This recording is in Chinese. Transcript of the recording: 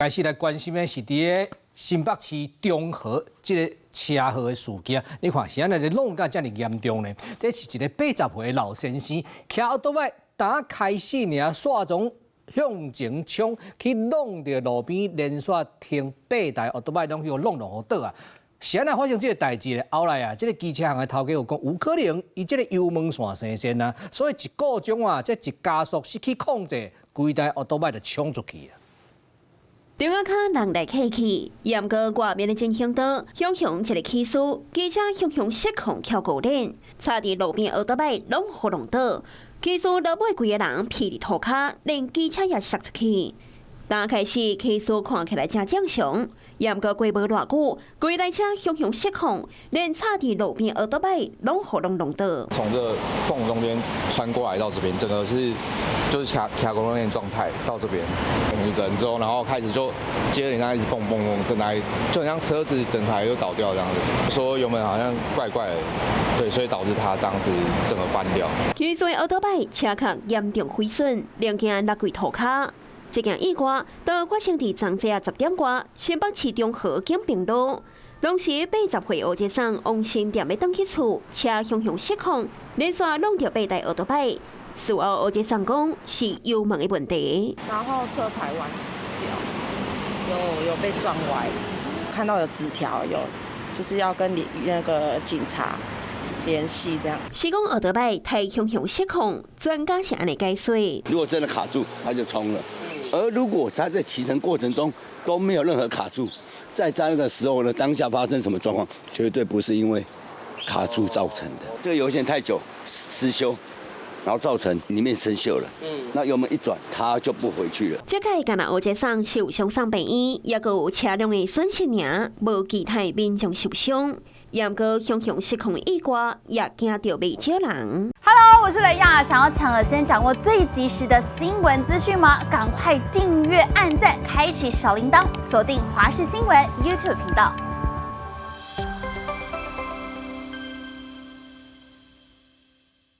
开始来关心的是伫个新北市中和这个车祸的事件。你看，现在的弄甲这么严重呢？这是一个80岁的老先生，骑奥多麦打开始尔，煞从向前冲去弄到路边，连续停8台奥多麦拢去弄落倒啊！现在发生这个代志咧，后来啊，这个机车行的头家有讲，有可能伊这个油门线生线啊，所以一故障啊，这一加速失去控制，规台奥多麦就冲出去啊！中央卡人来客气，严格外面的前向道向一个起司，机车向失控跳高链，差伫路边奥多麦拢互弄倒，起司落尾规个人劈伫涂骹，连机车也摔出去。打开始起司看起来真正常，严格过无偌久，规台车向失控，连差伫路边奥多麦拢互弄倒。从这缝中间穿过来到这边，整个是就是卡公路链状态到这边，等一阵之后，然后开始就接着人家一直蹦蹦蹦，整台就很像车子整台又倒掉这样子，说油门好像怪怪的，对，所以导致它这样子整个翻掉。其中奥多麦车壳严重毁损，零件落轨涂骹。这件意外都发生伫昨夜10点外，新北市中和景平路。当时80岁欧杰桑往新店要返去厝，车向失控，连续弄到8台奥多麦。事后欧杰桑讲是油门的问题，然后车牌弯掉，有被撞歪，看到有纸条，有就是要跟那个警察联系这样。是讲奥多麦太向失控，专家是安尼解说。如果真的卡住，他就冲了。而如果他在骑乘过程中都没有任何卡住，在那个时候呢，当下发生什么状况，绝对不是因为卡住造成的。这个油线太久失修，然后造成里面生锈了。那油门一转，它就不回去了。这个敢若欧杰桑是有伤送病院，也个有车辆的损失尔，无其他民众受伤。严格向失控的意外，也惊到未少人。Hello， 我是雷亚，想要抢了先掌握最及时的新闻资讯吗？赶快订阅、按赞、开启小铃铛，锁定华视新闻 YouTube 频道。